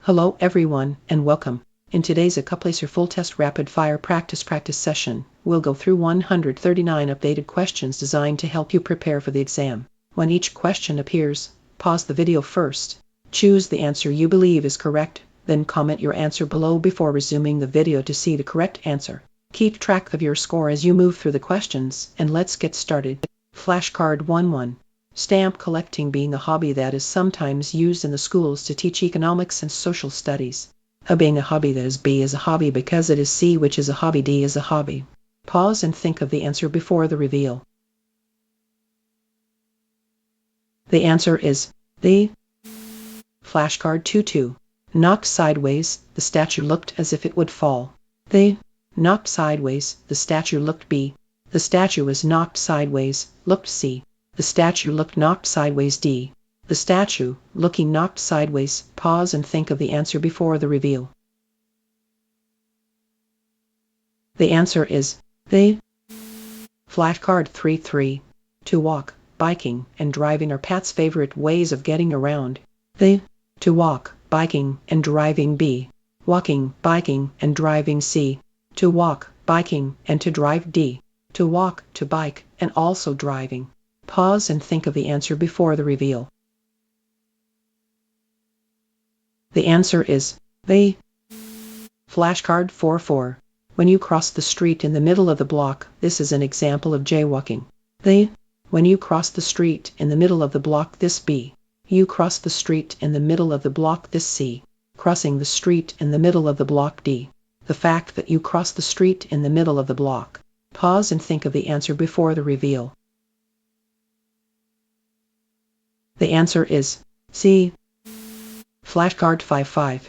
Hello everyone, and welcome. In today's Accuplacer Full Test Rapid Fire Practice session, we'll go through 139 updated questions designed to help you prepare for the exam. When each question appears, pause the video first. Choose the answer you believe is correct, then comment your answer below before resuming the video to see the correct answer. Keep track of your score as you move through the questions, and let's get started. Flashcard 1-1. Stamp collecting being a hobby that is sometimes used in the schools to teach economics and social studies. Being a hobby that is B is a hobby because it is C, which is a hobby. D is a hobby. Pause and think of the answer before the reveal. The answer is the Flashcard 2-2. Knocked sideways, the statue looked as if it would fall. They knocked sideways, the statue looked B. The statue was knocked sideways, looked C. The statue looked knocked sideways D. The statue, looking knocked sideways. Pause and think of the answer before the reveal. The answer is the Flashcard 3-3. To walk, biking, and driving are Pat's favorite ways of getting around. The to walk, biking, and driving B. Walking, biking, and driving C. To walk, biking, and to drive D. To walk, to bike, and also driving. Pause and think of the answer before the reveal. The answer is the Flashcard 4-4. When you cross the street in the middle of the block, this is an example of jaywalking. When you cross the street in the middle of the block, this B. You cross the street in the middle of the block, this C. Crossing the street in the middle of the block, D. The fact that you cross the street in the middle of the block. Pause and think of the answer before the reveal. The answer is C. Flashcard 5-5.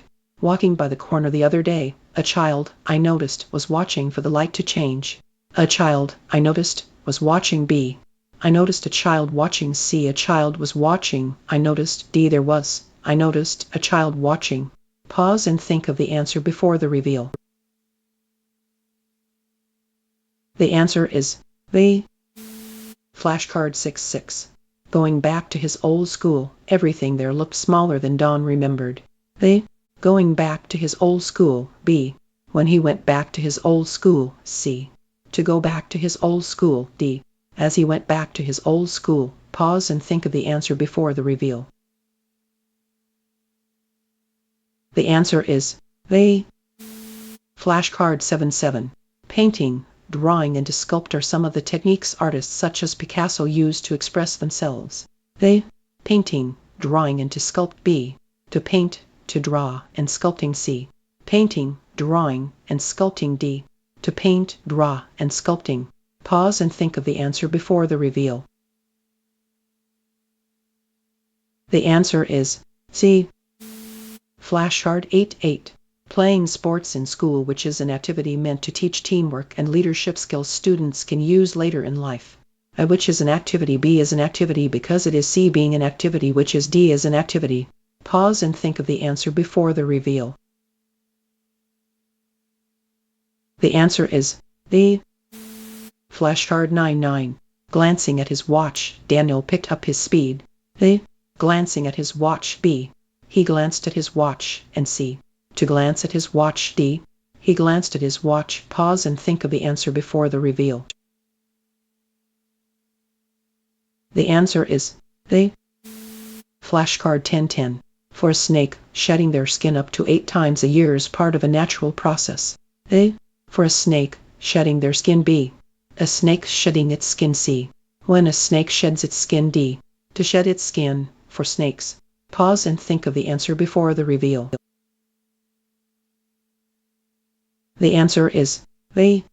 Walking by the corner the other day, a child, I noticed, was watching for the light to change. A child, I noticed, was watching B. I noticed a child watching C. A child was watching, I noticed D. There was, I noticed, a child watching. Pause and think of the answer before the reveal. The answer is the Flashcard 6-6. Going back to his old school, everything there looked smaller than Don remembered. Going back to his old school, B. When he went back to his old school, C. To go back to his old school, D. As he went back to his old school. Pause and think of the answer before the reveal. The answer is the Flashcard 7-7. Painting, drawing, and to sculpt are some of the techniques artists such as Picasso used to express themselves. Painting, drawing, and to sculpt B. To paint, to draw, and sculpting C. Painting, drawing, and sculpting D. To paint, draw, and sculpting. Pause and think of the answer before the reveal. The answer is C. Flashcard 8-8. Playing sports in school, which is an activity meant to teach teamwork and leadership skills students can use later in life. Which is an activity. B is an activity because it is C. Being an activity, which is D is an activity. Pause and think of the answer before the reveal. The answer is the Flashcard 9-9. Glancing at his watch, Daniel picked up his speed. Glancing at his watch, B. He glanced at his watch, and C. To glance at his watch, D. He glanced at his watch. Pause and think of the answer before the reveal. The answer is the Flashcard 10-10. For a snake, shedding their skin up to 8 times a year is part of a natural process. For a snake, shedding their skin, B. A snake shedding its skin, C. When a snake sheds its skin, D. To shed its skin, for snakes. Pause and think of the answer before the reveal. The answer is the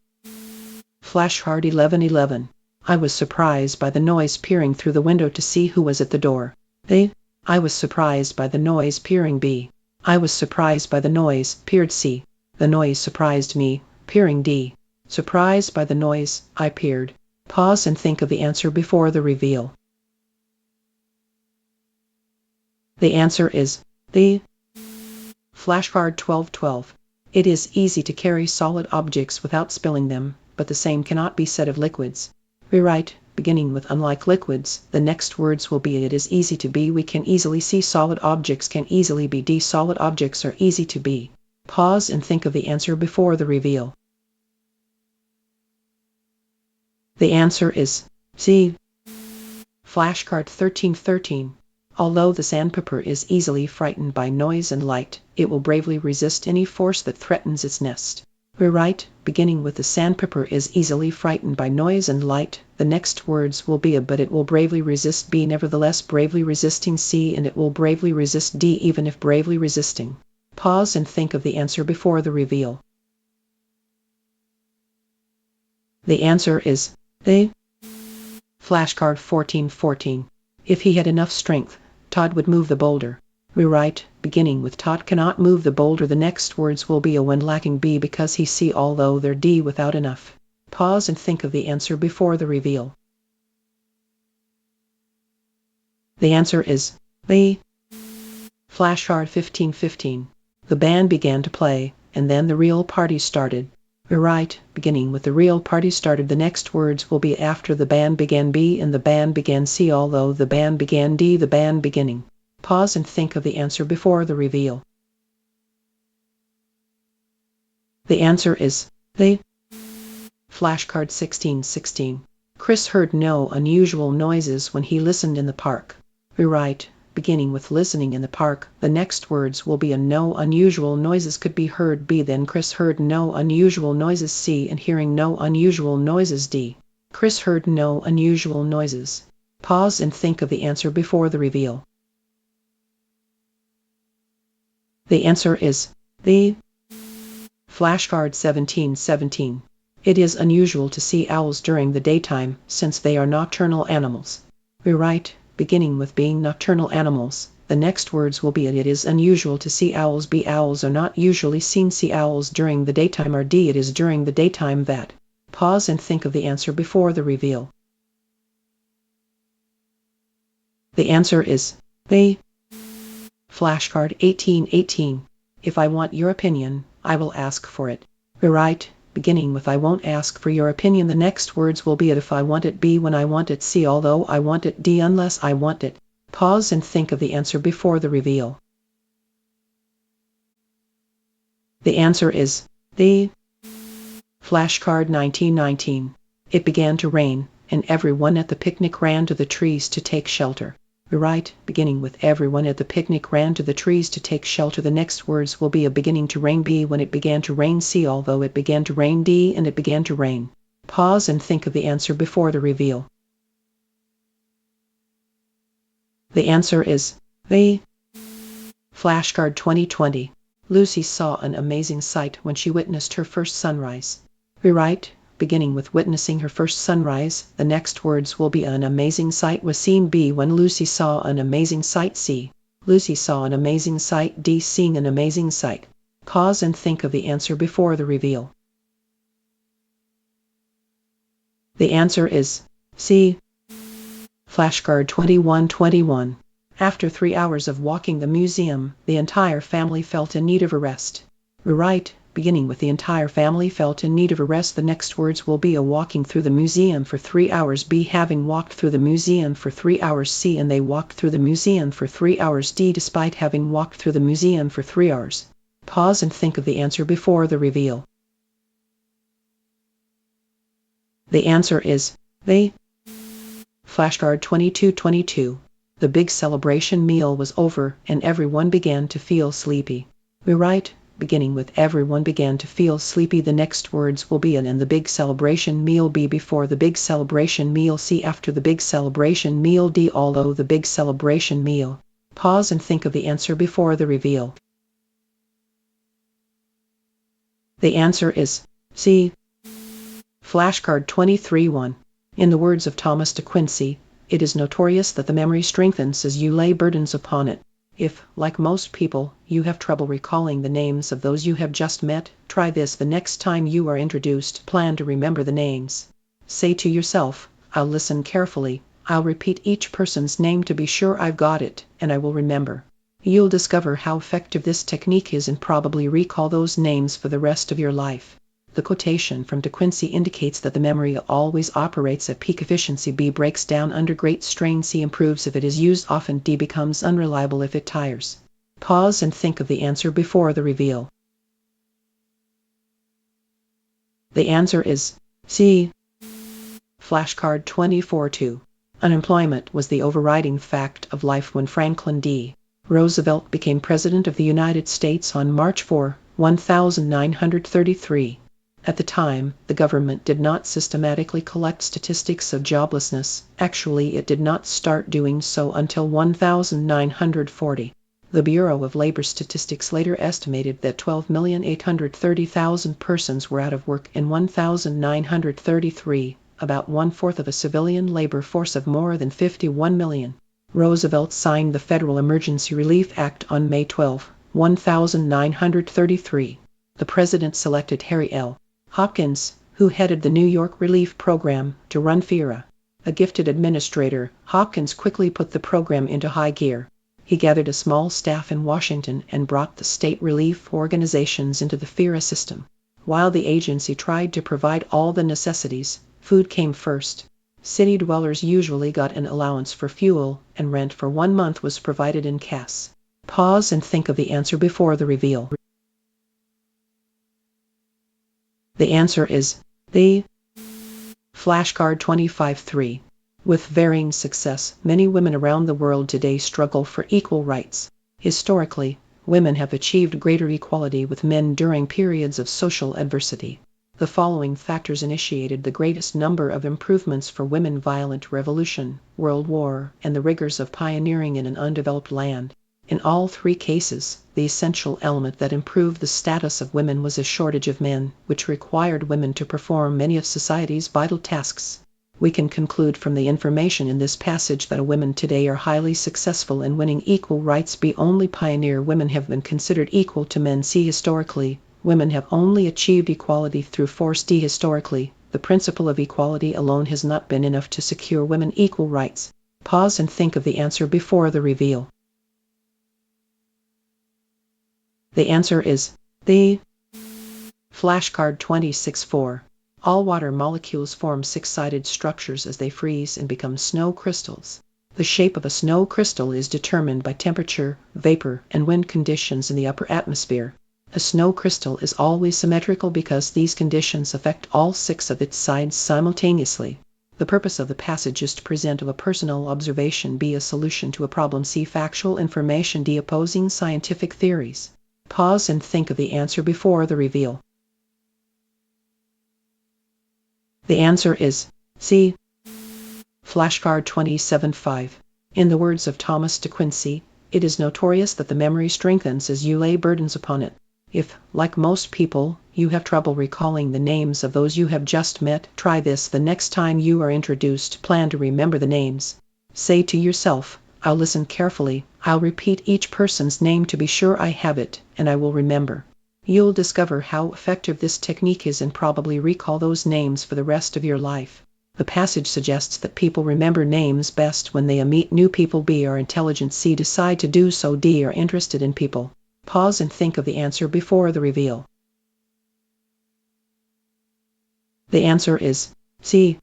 Flashcard 11-11. I was surprised by the noise, peering through the window to see who was at the door. I was surprised by the noise, peering B. I was surprised by the noise, peered C. The noise surprised me, peering D. Surprised by the noise, I peered. Pause and think of the answer before the reveal. The answer is the Flashcard 12-12. It is easy to carry solid objects without spilling them, but the same cannot be said of liquids. Rewrite, beginning with unlike liquids, the next words will be it is easy to be, we can easily see, solid objects can easily be, d solid objects are easy to be. Pause and think of the answer before the reveal. The answer is C. Flashcard 1313. Although the sandpiper is easily frightened by noise and light, it will bravely resist any force that threatens its nest. We're right, beginning with the sandpiper is easily frightened by noise and light, the next words will be a but it will bravely resist B, nevertheless bravely resisting C, and it will bravely resist D even if bravely resisting. Pause and think of the answer before the reveal. The answer is A. Flashcard 1414. If he had enough strength, Todd would move the boulder. We're right, beginning with Todd cannot move the boulder, the next words will be a when lacking B because he C, although they're D without enough. Pause and think of the answer before the reveal. The answer is B. Flashcard 1515. The band began to play, and then the real party started. We're right, beginning with the real party started, the next words will be after the band began B and the band began C, although the band began D, the band beginning. Pause and think of the answer before the reveal. The answer is the Flashcard 1616. Chris heard no unusual noises when he listened in the park. We're right, beginning with listening in the park, the next words will be a no unusual noises could be heard B, then Chris heard no unusual noises C, and hearing no unusual noises D. Chris heard no unusual noises. Pause and think of the answer before the reveal. The answer is the Flashcard 1717. It is unusual to see owls during the daytime, since they are nocturnal animals. We're right, beginning with being nocturnal animals, the next words will be it is unusual to see owls B, owls are not usually seen C, owls during the daytime are D, it is during the daytime that. Pause and think of the answer before the reveal. The answer is the Flashcard 1818. If I want your opinion, I will ask for it. We're right, beginning with I won't ask for your opinion, the next words will be it if I want it B, when I want it C, although I want it D, unless I want it. Pause and think of the answer before the reveal. The answer is the Flashcard 1919. It began to rain, and everyone at the picnic ran to the trees to take shelter. We're right, beginning with everyone at the picnic ran to the trees to take shelter, the next words will be a beginning to rain B, when it began to rain C, although it began to rain D, and it began to rain. Pause and think of the answer before the reveal. The answer is the Flashcard 2020. Lucy saw an amazing sight when she witnessed her first sunrise. We're right, beginning with witnessing her first sunrise, the next words will be an amazing sight was seen B, when Lucy saw an amazing sight C. Lucy saw an amazing sight D, seeing an amazing sight. Pause and think of the answer before the reveal. The answer is C. Flashcard 2121. After 3 hours of walking the museum, the entire family felt in need of a rest. We're right, beginning with the entire family felt in need of a rest, the next words will be a walking through the museum for 3 hours B, having walked through the museum for 3 hours C, and they walked through the museum for 3 hours D, despite having walked through the museum for 3 hours. Pause and think of the answer before the reveal. The answer is the Flashcard 2222. The big celebration meal was over, and everyone began to feel sleepy. We're right, beginning with everyone began to feel sleepy, the next words will be an and the big celebration meal B, before the big celebration meal C, after the big celebration meal D, although the big celebration meal. Pause and think of the answer before the reveal. The answer is C. Flashcard 23-1. In the words of Thomas de Quincey, it is notorious that the memory strengthens as you lay burdens upon it. If, like most people, you have trouble recalling the names of those you have just met, try this the next time you are introduced. Plan to remember the names. Say to yourself, I'll listen carefully, I'll repeat each person's name to be sure I've got it, and I will remember. You'll discover how effective this technique is and probably recall those names for the rest of your life. The quotation from De Quincey indicates that the memory always operates at peak efficiency. B breaks down under great strain. C improves if it is used often. D becomes unreliable if it tires. Pause and think of the answer before the reveal. The answer is C. Flashcard 24-2. Unemployment was the overriding fact of life when Franklin D. Roosevelt became President of the United States on March 4, 1933. At the time, the government did not systematically collect statistics of joblessness. Actually, it did not start doing so until 1940. The Bureau of Labor Statistics later estimated that 12,830,000 persons were out of work in 1933, about one-fourth of a civilian labor force of more than 51 million. Roosevelt signed the Federal Emergency Relief Act on May 12, 1933. The president selected Harry L. Hopkins, who headed the New York Relief Program, to run FERA. A gifted administrator, Hopkins quickly put the program into high gear. He gathered a small staff in Washington and brought the state relief organizations into the FERA system. While the agency tried to provide all the necessities, food came first. City dwellers usually got an allowance for fuel, and rent for 1 month was provided in cash. Pause and think of the answer before the reveal. The answer is the Flashcard 25-3. With varying success, many women around the world today struggle for equal rights. Historically, women have achieved greater equality with men during periods of social adversity. The following factors initiated the greatest number of improvements for women: violent revolution, World War, and the rigors of pioneering in an undeveloped land. In all three cases, the essential element that improved the status of women was a shortage of men, which required women to perform many of society's vital tasks. We can conclude from the information in this passage that women today are highly successful in winning equal rights. B. Only pioneer women have been considered equal to men. C. Historically, women have only achieved equality through force. D. Historically, the principle of equality alone has not been enough to secure women equal rights. Pause and think of the answer before the reveal. The answer is the Flashcard 26-4. All water molecules form six-sided structures as they freeze and become snow crystals. The shape of a snow crystal is determined by temperature, vapor, and wind conditions in the upper atmosphere. A snow crystal is always symmetrical because these conditions affect all six of its sides simultaneously. The purpose of the passage is to present a personal observation. B. A solution to a problem. C. Factual information. D. Opposing scientific theories. Pause and think of the answer before the reveal. The answer is C. Flashcard 27-5. In the words of Thomas De Quincey, it is notorious that the memory strengthens as you lay burdens upon it. If, like most people, you have trouble recalling the names of those you have just met, try this the next time you are introduced. Plan to remember the names. Say to yourself, I'll listen carefully, I'll repeat each person's name to be sure I have it, and I will remember. You'll discover how effective this technique is and probably recall those names for the rest of your life. The passage suggests that people remember names best when they meet new people. B. Are intelligent. C. Decide to do so. D. Are interested in people. Pause and think of the answer before the reveal. The answer is C.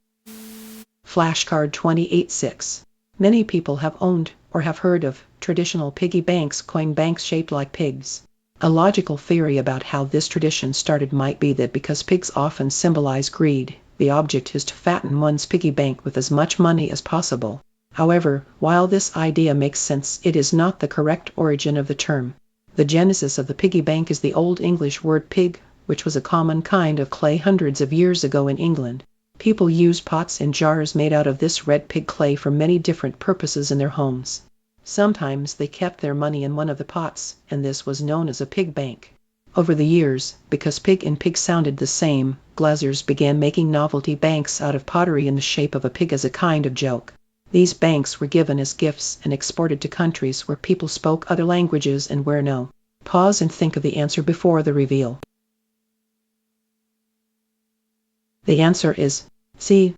Flashcard 28-6. Many people have owned or have heard of traditional piggy banks, coin banks shaped like pigs. A logical theory about how this tradition started might be that because pigs often symbolize greed, the object is to fatten one's piggy bank with as much money as possible. However, while this idea makes sense, it is not the correct origin of the term. The genesis of the piggy bank is the Old English word pig, which was a common kind of clay hundreds of years ago in England. People used pots and jars made out of this red pig clay for many different purposes in their homes. Sometimes they kept their money in one of the pots, and this was known as a pig bank. Over the years, because pig and pig sounded the same, glaziers began making novelty banks out of pottery in the shape of a pig as a kind of joke. These banks were given as gifts and exported to countries where people spoke other languages and where no. Pause and think of the answer before the reveal. The answer is C.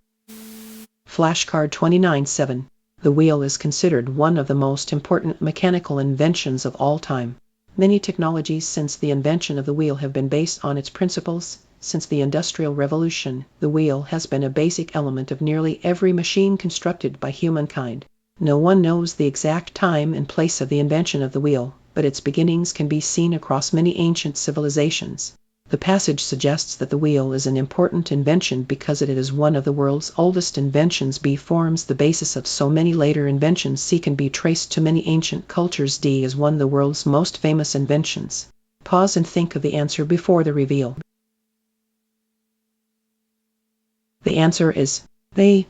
Flashcard 29-7. The wheel is considered one of the most important mechanical inventions of all time. Many technologies since the invention of the wheel have been based on its principles, Since the Industrial Revolution, the wheel has been a basic element of nearly every machine constructed by humankind. No one knows the exact time and place of the invention of the wheel, but its beginnings can be seen across many ancient civilizations. The passage suggests that the wheel is an important invention because it is one of the world's oldest inventions. B forms the basis of so many later inventions. C can be traced to many ancient cultures. D is one of the world's most famous inventions. Pause and think of the answer before the reveal. The answer is the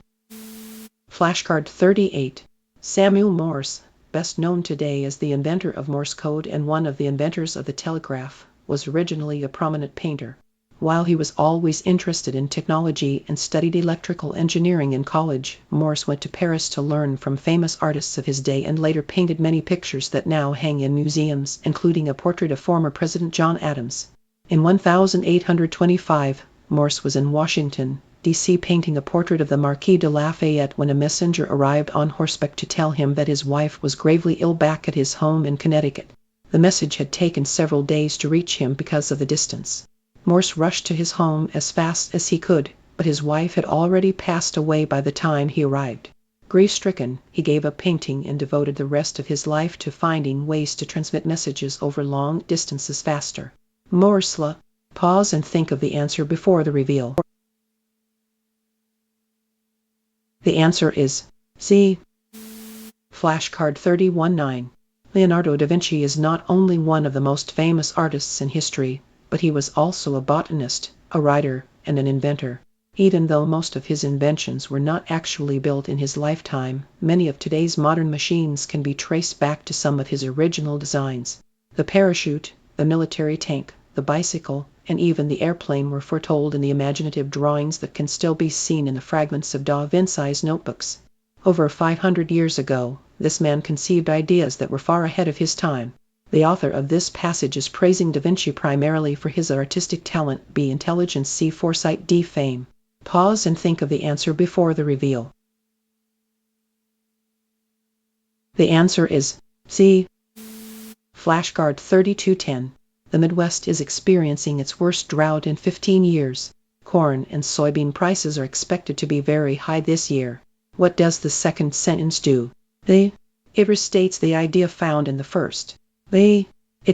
flashcard 38. Samuel Morse, best known today as the inventor of Morse code and one of the inventors of the telegraph, was originally a prominent painter. While he was always interested in technology and studied electrical engineering in college, Morse went to Paris to learn from famous artists of his day and later painted many pictures that now hang in museums, including a portrait of former President John Adams. In 1825, Morse was in Washington, D.C. painting a portrait of the Marquis de Lafayette when a messenger arrived on horseback to tell him that his wife was gravely ill back at his home in Connecticut. The message had taken several days to reach him because of the distance. Morse rushed to his home as fast as he could, but his wife had already passed away by the time he arrived. Grief-stricken, he gave up painting and devoted the rest of his life to finding ways to transmit messages over long distances faster. Morse law. Pause and think of the answer before the reveal. The answer is C. Flashcard 31-9. Leonardo da Vinci is not only one of the most famous artists in history, but he was also a botanist, a writer, and an inventor. Even though most of his inventions were not actually built in his lifetime, many of today's modern machines can be traced back to some of his original designs. The parachute, the military tank, the bicycle, and even the airplane were foretold in the imaginative drawings that can still be seen in the fragments of Da Vinci's notebooks. Over 500 years ago, this man conceived ideas that were far ahead of his time. The author of this passage is praising Da Vinci primarily for his artistic talent, B. intelligence, C. foresight, D. fame. Pause and think of the answer before the reveal. The answer is C. Flashcard 32-10. The Midwest is experiencing its worst drought in 15 years. Corn and soybean prices are expected to be very high this year. What does the second sentence do? It restates the idea found in the first. It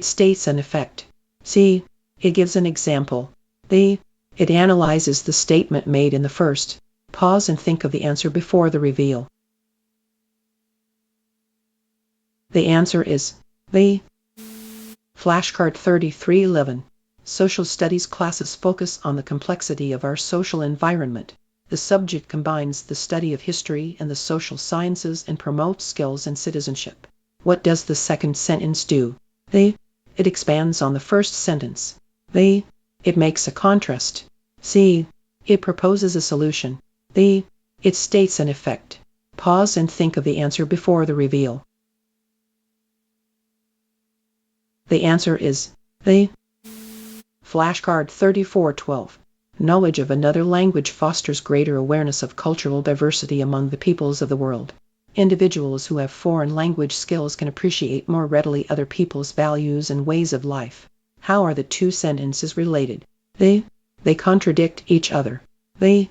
states an effect. C. It gives an example. It analyzes the statement made in the first. Pause and think of the answer before the reveal. The answer is Flashcard 33-11. Social studies classes focus on the complexity of our social environment. The subject combines the study of history and the social sciences and promotes skills and citizenship. What does the second sentence do? It expands on the first sentence. It makes a contrast. C. It proposes a solution. It states an effect. Pause and think of the answer before the reveal. The answer is Flashcard 34-12. Knowledge of another language fosters greater awareness of cultural diversity among the peoples of the world. Individuals who have foreign language skills can appreciate more readily other people's values and ways of life. How are the two sentences related? They contradict each other. They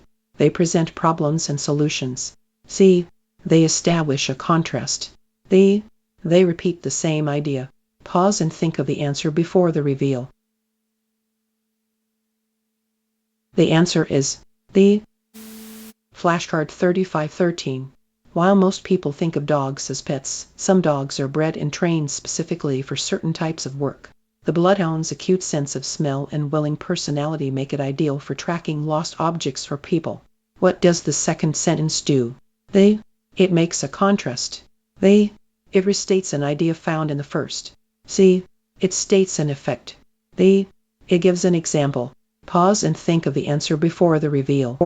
present problems and solutions. C. They establish a contrast. They repeat the same idea. Pause and think of the answer before the reveal. The answer is Flashcard 35-13. While most people think of dogs as pets, some dogs are bred and trained specifically for certain types of work. The bloodhound's acute sense of smell and willing personality make it ideal for tracking lost objects for people. What does the second sentence do? It makes a contrast. It restates an idea found in the first. C. It states an effect. It gives an example. Pause and think of the answer before the reveal.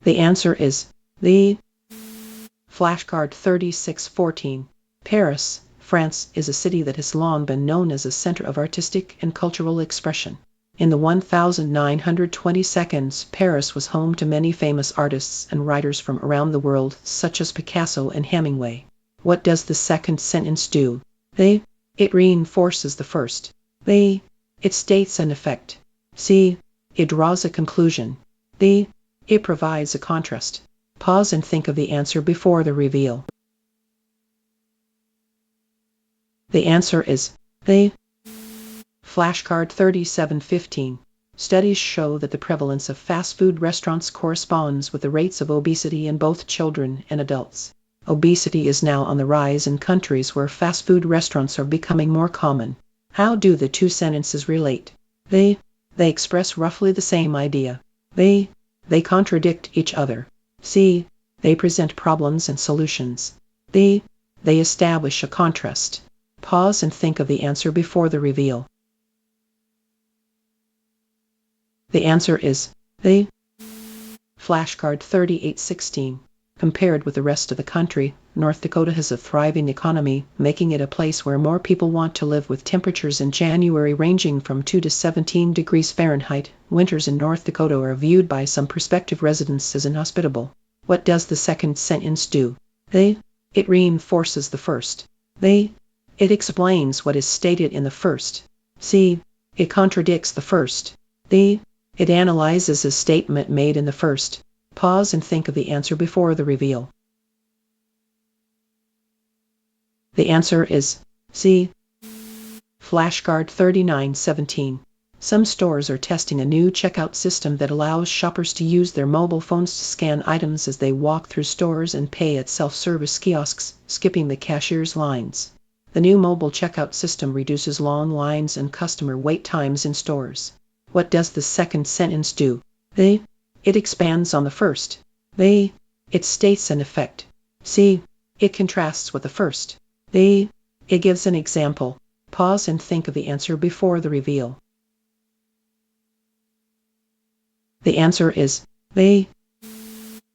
The answer is Flashcard 36-14. Paris, France, is a city that has long been known as a center of artistic and cultural expression. In the 1920 seconds, Paris was home to many famous artists and writers from around the world, such as Picasso and Hemingway. What does the second sentence do? It reinforces the first. It states an effect. C. It draws a conclusion. D. It provides a contrast. Pause and think of the answer before the reveal. The answer is D. Flashcard 3715. Studies show that the prevalence of fast food restaurants corresponds with the rates of obesity in both children and adults. Obesity is now on the rise in countries where fast food restaurants are becoming more common. How do the two sentences relate? They express roughly the same idea. They contradict each other. C. They present problems and solutions. D. They establish a contrast. Pause and think of the answer before the reveal. The answer is the Flashcard 3816. Compared with the rest of the country, North Dakota has a thriving economy, making it a place where more people want to live with temperatures in January ranging from 2 to 17 degrees Fahrenheit. Winters in North Dakota are viewed by some prospective residents as inhospitable. What does the second sentence do? It reinforces the first. It explains what is stated in the first. C. It contradicts the first. D. It analyzes a statement made in the first. Pause and think of the answer before the reveal. The answer is C. Flashcard 3917. Some stores are testing a new checkout system that allows shoppers to use their mobile phones to scan items as they walk through stores and pay at self-service kiosks, skipping the cashier's lines. The new mobile checkout system reduces long lines and customer wait times in stores. What does the second sentence do? It expands on the first. It states an effect. C. It contrasts with the first. It gives an example. Pause and think of the answer before the reveal. The answer is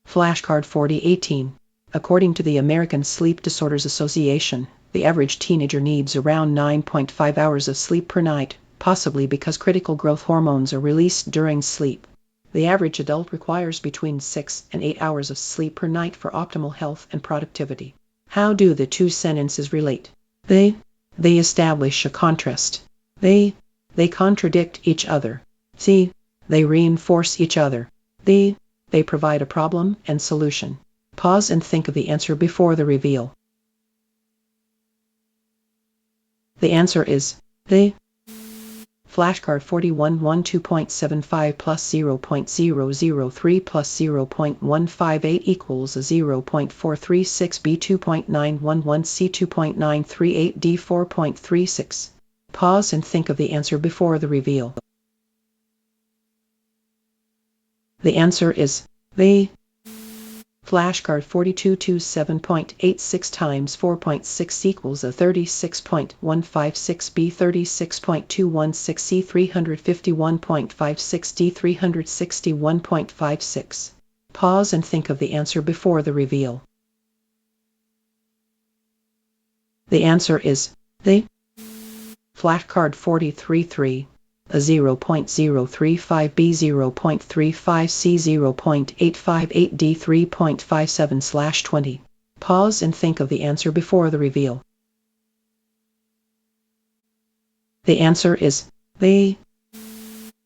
Flashcard 4018. According to the American Sleep Disorders Association, the average teenager needs around 9.5 hours of sleep per night, possibly because critical growth hormones are released during sleep. The average adult requires between 6 and 8 hours of sleep per night for optimal health and productivity. How do the two sentences relate? They establish a contrast. They contradict each other. C. They reinforce each other. D. They provide a problem and solution. Pause and think of the answer before the reveal. The answer is the Flashcard 4112.75 plus 0.003 plus 0.158 equals a 0.436 B 2.911 C 2.938 D 4.36. Pause and think of the answer before the reveal. The answer is the Flashcard 4227.86 times 4.6 equals a 36.156 B 36.216 C 351.56 D 361.56. Pause and think of the answer before the reveal. The answer is the Flashcard 433. A 0.035 B 0.35 C 0.858 D 3.57/20. Pause and think of the answer before the reveal. The answer is the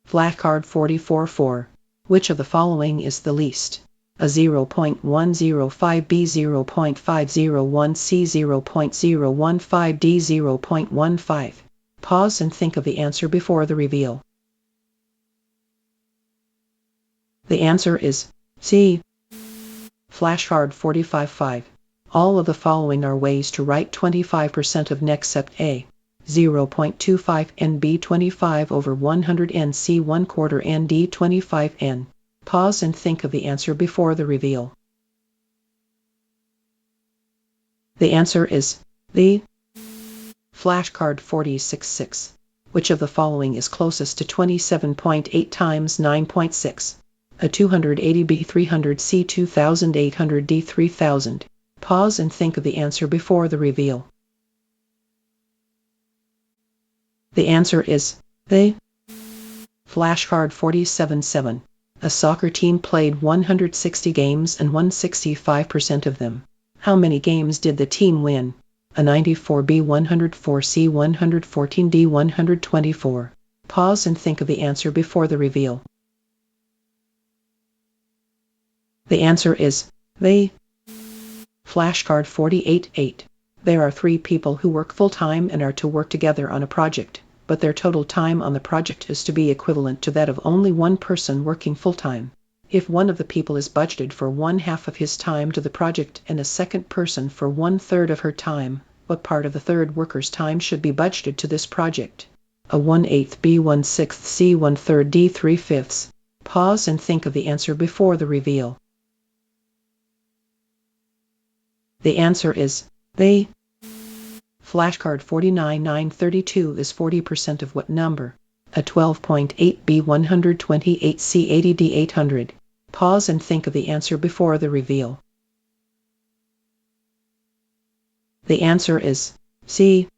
Flashcard 444. Which of the following is the least? A 0.105 B 0.501 C 0.015 D 0.15. Pause and think of the answer before the reveal. The answer is C. Flashcard 45.5. All of the following are ways to write 25% of n except A. 0.25 n B 25 over 100 n C 1/4 n D 25 n. Pause and think of the answer before the reveal. The answer is the Flashcard 46.6. Which of the following is closest to 27.8 times 9.6? A 280 B 300 C 2800 D 3000. Pause and think of the answer before the reveal. The answer is the Flashcard 47.7. A soccer team played 160 games and won 65% of them. How many games did the team win? A 94 B 104 C 114 D 124. Pause and think of the answer before the reveal. The answer is they. Flashcard 48-8. There are 3 people who work full-time and are to work together on a project, but their total time on the project is to be equivalent to that of only one person working full-time. If one of the people is budgeted for 1/2 of his time to the project and a second person for 1/3 of her time, what part of the third worker's time should be budgeted to this project? A 1/8, B 1/6, C 1/3, D 3/5. Pause and think of the answer before the reveal. The answer is they. Flashcard 49-932 is 40% of what number? A 12.8, B 128, C 80, D 800. Pause and think of the answer before the reveal. The answer is C.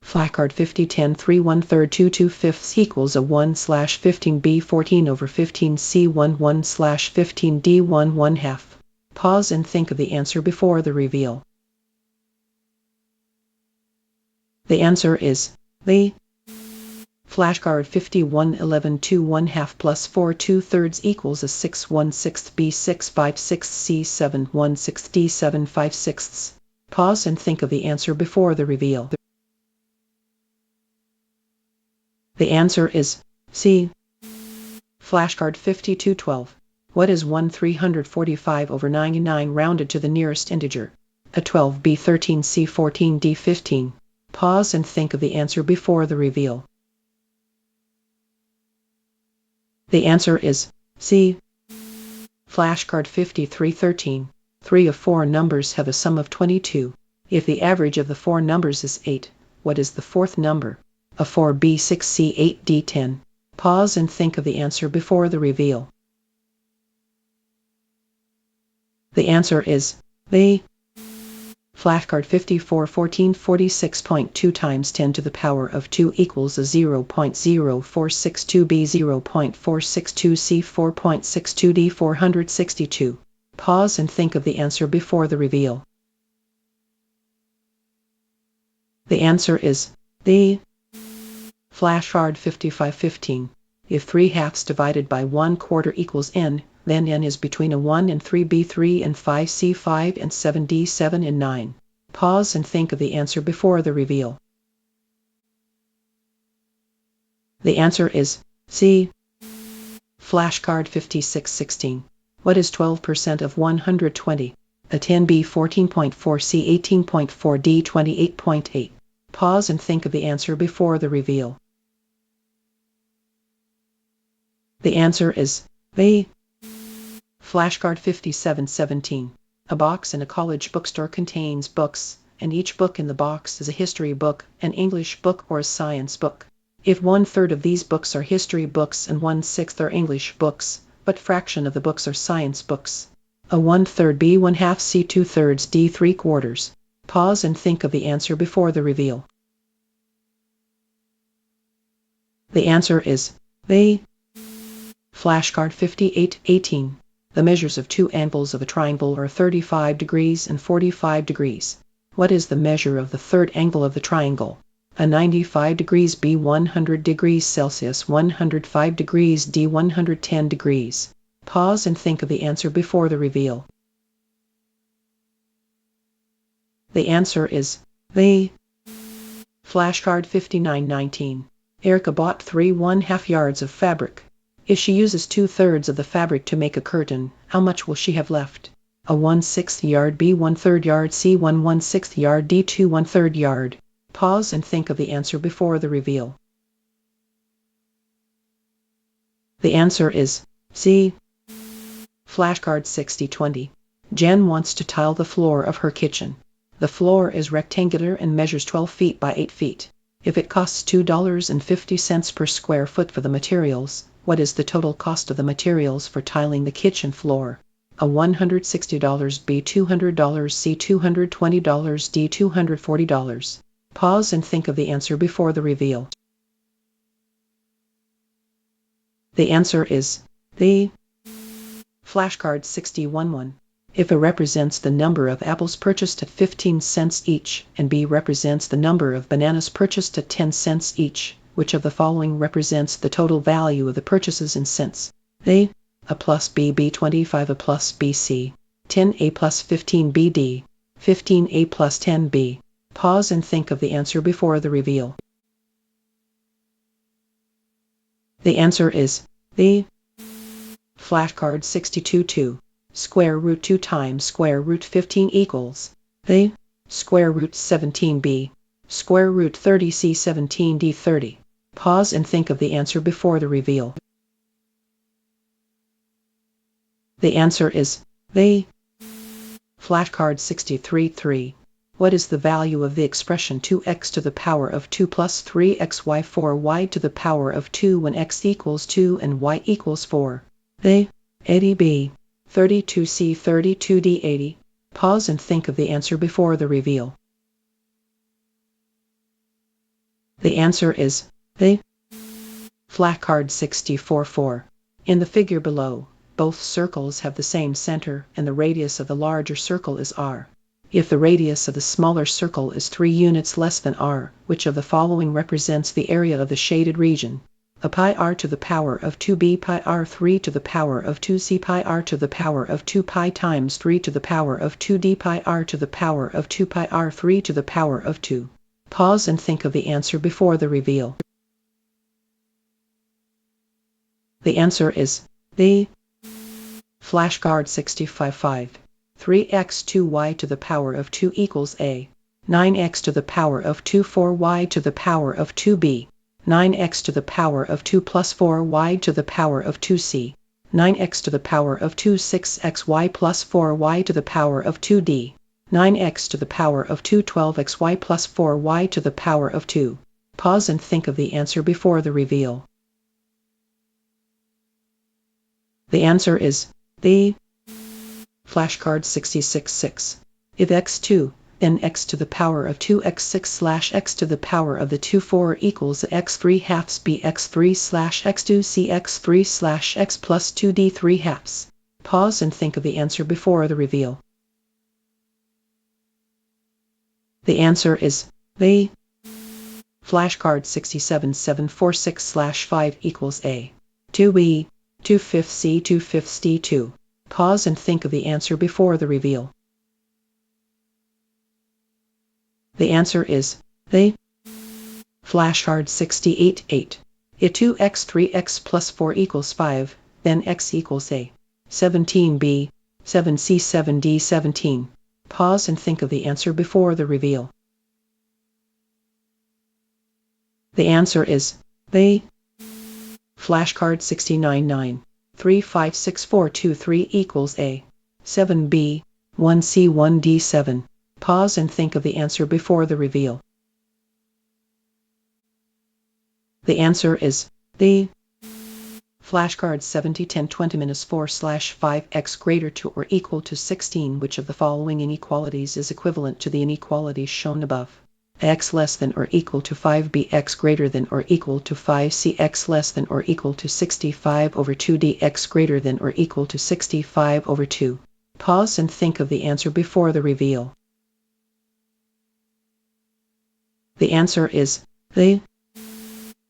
Flashcard 50-10 3 1/3 2 2/5 equals a 1/15 B 14 over 15 C 1 1/15 D 1 1/2. Pause and think of the answer before the reveal. The answer is the. Flashcard 51-11 2 1/2 plus 4 2/3 equals a 6 1/6 B 6 5/6 C 7 1/6 D 7 5/6. Pause and think of the answer before the reveal. The answer is C. Flashcard 52-12. What is 1/345 over 99 rounded to the nearest integer? A 12, B 13, C 14, D 15. Pause and think of the answer before the reveal. The answer is C. Flashcard 53-13. 3 of 4 numbers have a sum of 22. If the average of the 4 numbers is 8, what is the 4th number? A 4, B 6, C 8, D 10. Pause and think of the answer before the reveal. The answer is the. Flashcard 54-14 46.2 times 10 to the power of 2 equals a 0.0462 B 0.462 C 4.62 D 462. Pause and think of the answer before the reveal. The answer is the. Flashcard 55-15. If 3/2 divided by 1/4 equals n, then n is between a 1 and 3 B 3 and 5 C 5 and 7 D 7 and 9. Pause and think of the answer before the reveal. The answer is C. Flashcard 56-16. What is 12% of 120? A 10 B 14.4 C 18.4 D 28.8. Pause and think of the answer before the reveal. The answer is the. Flashcard 57-17. A box in a college bookstore contains books, and each book in the box is a history book, an English book, or a science book. If 1/3 of these books are history books and 1/6 are English books, what fraction of the books are science books? A 1/3, B 1/2, C 2/3, D 3/4. Pause and think of the answer before the reveal. The answer is the. Flashcard 58-18. The measures of 2 angles of a triangle are 35 degrees and 45 degrees. What is the measure of the third angle of the triangle? A 95 degrees B 100 degrees Celsius 105 degrees D 110 degrees. Pause and think of the answer before the reveal. The answer is the. Flashcard 59-19. Erica bought 3 1/2 yards of fabric. If she uses 2/3 of the fabric to make a curtain, how much will she have left? A 1/6 yard, B 1/3 yard, C 1/6 yard, D 2 1/3 yard. Pause and think of the answer before the reveal. The answer is C. Flashcard 60-20. Jen wants to tile the floor of her kitchen. The floor is rectangular and measures 12 feet by 8 feet. If it costs $2.50 per square foot for the materials, what is the total cost of the materials for tiling the kitchen floor? A $160, B $200, C $220, D $240. Pause and think of the answer before the reveal. The answer is the. Flashcard 60-11. If A represents the number of apples purchased at 15 cents each, and B represents the number of bananas purchased at 10 cents each, Which of the following represents the total value of the purchases in cents? A plus B 25 A plus BC 10A plus 15BD 15A plus 10B. Pause and think of the answer before the reveal. The answer is the flashcard 62-2. Square root 2 times square root 15 equals the square root 17b, square root 30c 17d 30. Pause and think of the answer before the reveal. The answer is the flashcard 63-3. What is the value of the expression 2x to the power of 2 plus 3xy 4y to the power of 2 when x equals 2 and y equals 4? The 80b, 32c 32d 80. Pause and think of the answer before the reveal. The answer is the flashcard 64-4. In the figure below, both circles have the same center and the radius of the larger circle is r. If the radius of the smaller circle is 3 units less than r, which of the following represents the area of the shaded region? A pi r to the power of 2b pi r 3 to the power of 2c pi r to the power of 2 pi times 3 to the power of 2d pi r to the power of 2 pi r 3 to the power of 2. Pause and think of the answer before the reveal. The answer is the flashcard 65-5. 3x 2y to the power of 2 equals a. 9x to the power of 2 4y to the power of 2b. 9x to the power of 2 plus 4y to the power of 2c. 9x to the power of 2 6xy plus 4y to the power of 2d. 9x to the power of 2 12xy plus 4y to the power of 2. Pause and think of the answer before the reveal. The answer is the flashcard 66-6. If x2, then x to the power of 2x6 / x to the power of the 2 4 equals x3 halves b x3 / x2 c x3 / x plus 2d 3 halves. Pause and think of the answer before the reveal. The answer is the flashcard 67-7 4/6 / 5 equals a. 2b, 2/5 c 2/5 d 2. Pause and think of the answer before the reveal. The answer is the flashcard 68-8. If 2x 3x plus 4 equals 5, then x equals a. 17b, 7c 7d 17. Pause and think of the answer before the reveal. The answer is the flashcard 69-9. 3 5 6 4 2 3 equals a. 7b, 1c 1d 7. Pause and think of the answer before the reveal. The answer is the flashcard 70-10 20-4/5 greater to or equal to 16. Which of the following inequalities is equivalent to the inequalities shown above? X less than or equal to 5b, x greater than or equal to 5c, x less than or equal to 65/2d, x greater than or equal to 65/2. Pause and think of the answer before the reveal. The answer is the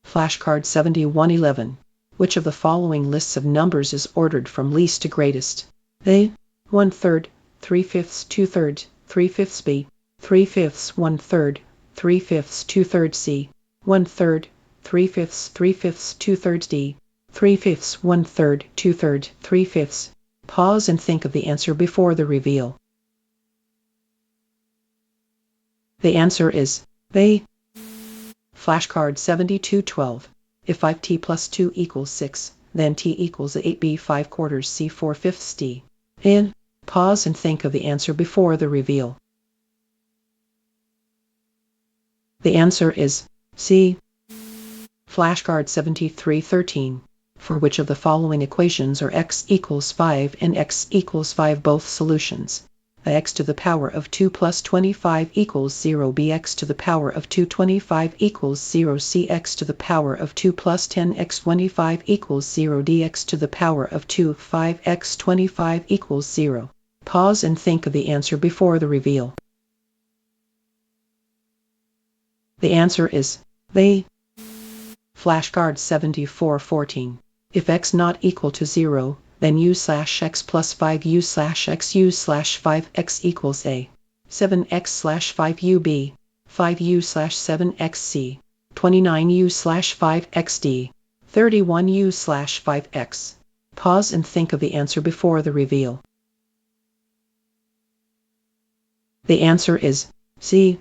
flashcard 71-11. Which of the following lists of numbers is ordered from least to greatest? A. 1/3, 3/5, 2/3, 3/5 b, 3/5, 1/3, 3/5, 2/3 c, 1/3, 3/5, 3/5, 2/3 d, 3/5, 1/3, 2/3, 3/5. Pause and think of the answer before the reveal. The answer is the flashcard 72-12. If 5t plus 2 equals 6, then t equals 8b 5/4 c 4/5 d. In. Pause and think of the answer before the reveal. The answer is C. Flashcard 7313. For which of the following equations are x equals 5 and x equals 5 both solutions? X to the power of 2 plus 25 equals 0, bx to the power of 2 25 equals 0, cx to the power of 2 plus 10x 25 equals 0, dx to the power of 2 5x 25 equals 0. Pause and think of the answer before the reveal. The answer is the Flashcard 7414. If x not equal to 0, then u/x plus 5u/x u/5x equals a. 7x/5ub, 5u/7xc, 29u/5xd, 31u/5x. Pause and think of the answer before the reveal. The answer is C.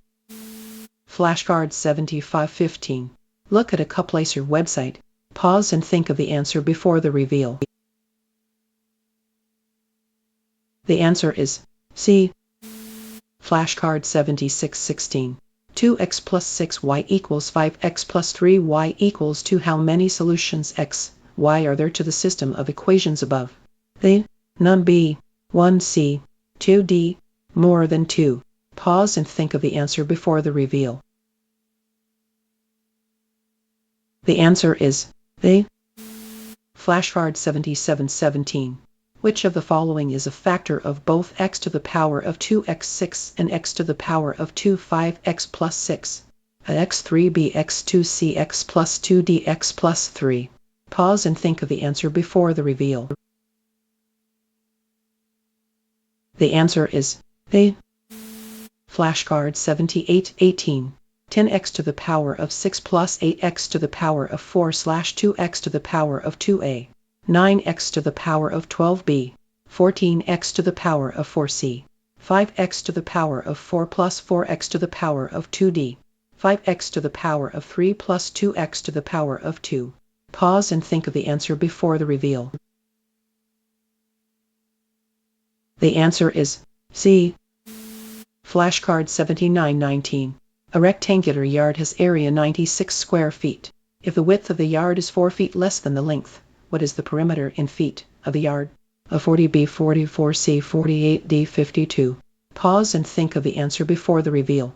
Flashcard 7515. Look at Accuplacer website. Pause and think of the answer before the reveal. The answer is C. Flashcard 7616. 2x plus 6y equals 5x plus 3y equals 2. How many solutions x, y are there to the system of equations above? A. None. B. 1. C. 2. D. More than 2. Pause and think of the answer before the reveal. The answer is A. Flashcard 7717. Which of the following is a factor of both x to the power of 2x6 and x to the power of 2 5x plus 6? x3b x2c x plus 2d x plus 3. Pause and think of the answer before the reveal. The answer is A. Flashcard 7818. 10x to the power of 6 plus 8x to the power of 4/2x to the power of 2a. 9x to the power of 12b, 14x to the power of 4c, 5x to the power of 4 plus 4x to the power of 2d, 5x to the power of 3 plus 2x to the power of 2. Pause and think of the answer before the reveal. The answer is C. Flashcard 7919. A rectangular yard has area 96 square feet. If the width of the yard is 4 feet less than the length, what is the perimeter in feet of the yard? A 40b 44c 48d 52. Pause and think of the answer before the reveal.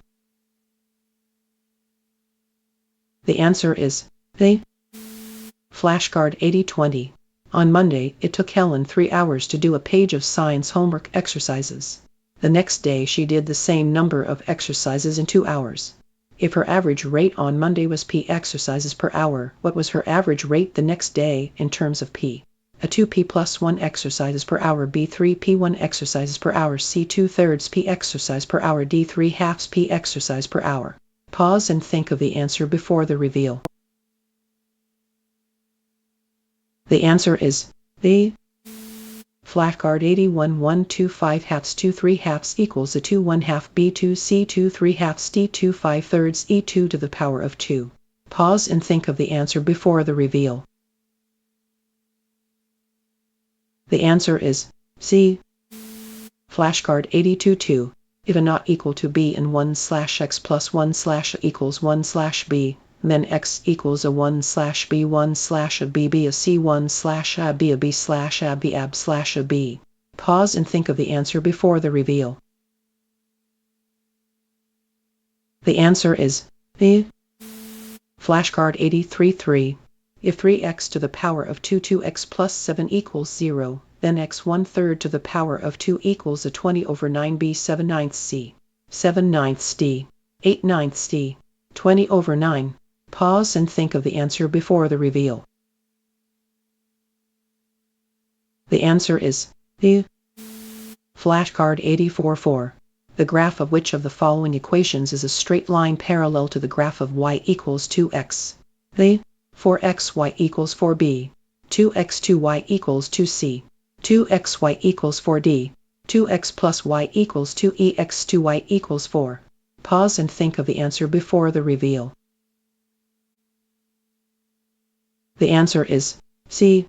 The answer is A. Flashcard 8020. On Monday, it took Helen 3 hours to do a page of science homework exercises. The next day she did the same number of exercises in 2 hours. If her average rate on Monday was p exercises per hour, what was her average rate the next day in terms of p? A 2p plus 1 exercises per hour, b 3p 1 exercises per hour, c 2/3 p exercise per hour, d 3/2 p exercise per hour. Pause and think of the answer before the reveal. The answer is B. Flashcard 81125 halves 2 3/2 equals a 2 1/2 b2 c2 3/2 d2 5/3 e2 to the power of 2. Pause and think of the answer before the reveal. The answer is C. Flashcard 822. If a not equal to b and 1/x plus 1/ equals 1/b, then x equals a 1/b 1/b b a c 1/b a b/b ab/a b. Pause and think of the answer before the reveal. The answer is B. Flashcard 833. If 3x to the power of 2x plus 7 equals 0, then x 1/3 to the power of 2 equals a 20/9b 7/9 c, 7/9 d, 8/9 d, 20/9. Pause and think of the answer before the reveal. The answer is B. Flashcard 844. The graph of which of the following equations is a straight line parallel to the graph of y equals 2x? A. 4xy equals 4b, 2x2y equals 2c, 2xy equals 4d, 2x plus y equals 2ex2y equals 4. Pause and think of the answer before the reveal. The answer is C.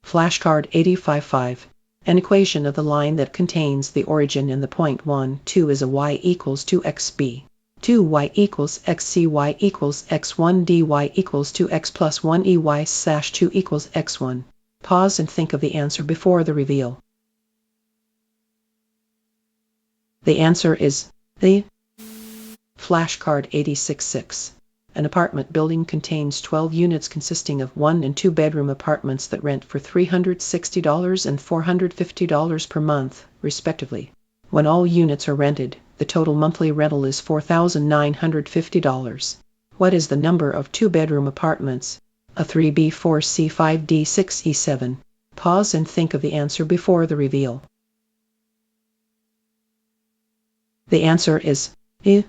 Flashcard 855. An equation of the line that contains the origin in the point 1, 2 is a y equals 2xb, 2y equals xc, y equals x1, dy equals 2x plus 1 ey/2 equals x1. Pause and think of the answer before the reveal. The answer is the Flashcard 866. An apartment building contains 12 units consisting of 1 and 2 bedroom apartments that rent for $360 and $450 per month, respectively. When all units are rented, the total monthly rental is $4,950. What is the number of two-bedroom apartments? A 3B, 4C, 5D, 6E, 7. Pause and think of the answer before the reveal. The answer is E.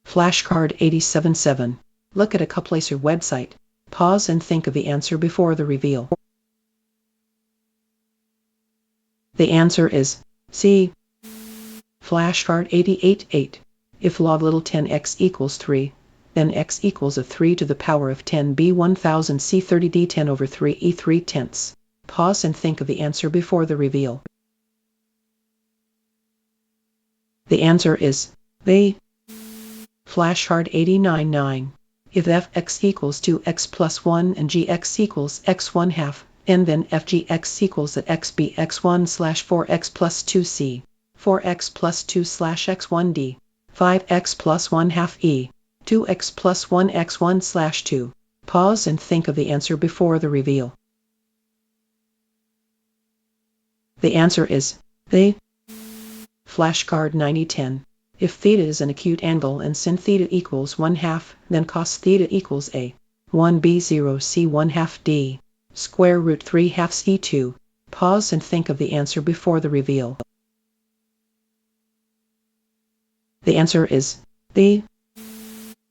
Flashcard 87.7. Look at Accuplacer website. Pause and think of the answer before the reveal. The answer is C. Flashcard 88.8. If log little 10x equals 3, then x equals a 3 to the power of 10b 1000 c 30d 10 over 3 e 3 tenths. Pause and think of the answer before the reveal. The answer is B. Flashcard 89.9. If fx equals 2x plus 1 and gx equals x 1 half, and then fgx equals at xb x1 slash 4x plus 2c, 4x plus 2 slash x1d, 5x plus 1 half e, 2x plus 1 x1 slash 2. Pause and think of the answer before the reveal. The answer is the Flashcard 90.10. If theta is an acute angle and sin theta equals 1 half, then cos theta equals a 1b0 c 1 half d square root 3 halves e2. Pause and think of the answer before the reveal. The answer is the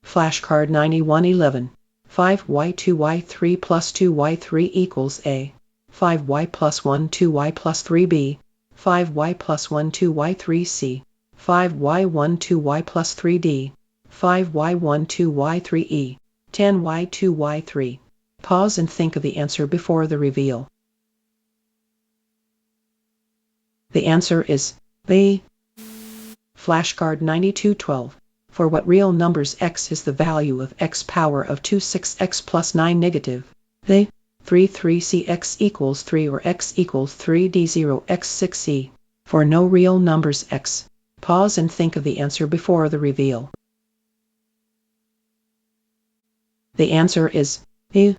Flashcard 91.11. 5y2y3 plus 2y3 equals a 5y plus 1 2y plus 3b 5y plus 1 2y3c 5y1 2y plus 3d 5y1 2y3e 10y 2y3. Pause and think of the answer before the reveal. The answer is B. Flashcard 92.12. For what real numbers x is the value of x power of 2 6x plus 9 negative? The 3 3c x equals 3 or x equals 3d 0 x 6e. For no real numbers x. Pause and think of the answer before the reveal. The answer is E.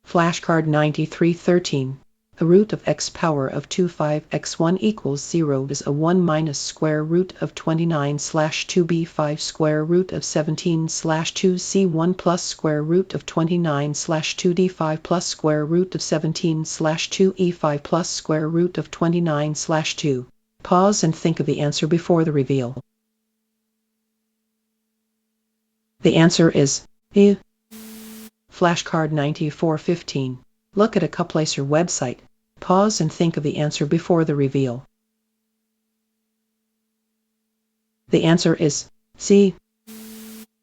Flashcard 93.13. The root of x power of 2 5 x1 equals 0 is a 1 minus square root of 29 slash 2b 5 square root of 17 slash 2c1 plus square root of 29 slash 2d5 plus square root of 17 slash 2e5 plus square root of 29 slash 2. Pause and think of the answer before the reveal. The answer is E. Flashcard 94.15. Look at Accuplacer website. Pause and think of the answer before the reveal. The answer is C.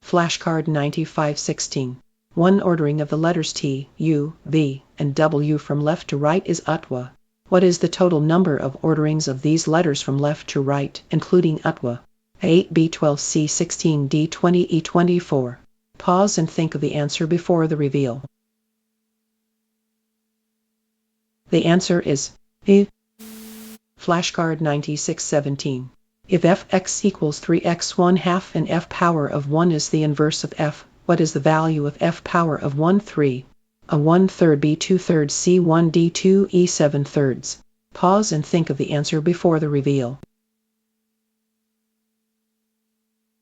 Flashcard 95.16. One ordering of the letters T, U, V, and W from left to right is Utwa. What is the total number of orderings of these letters from left to right, including Utwa? A8, B12, C16, D20, E24. Pause and think of the answer before the reveal. The answer is E. Flashcard 96.17. If fx equals 3x 1 half and f power of 1 is the inverse of f, what is the value of f power of 1 3? A 1/3 b 2/3 c 1 d 2 e 7/3. Pause and think of the answer before the reveal.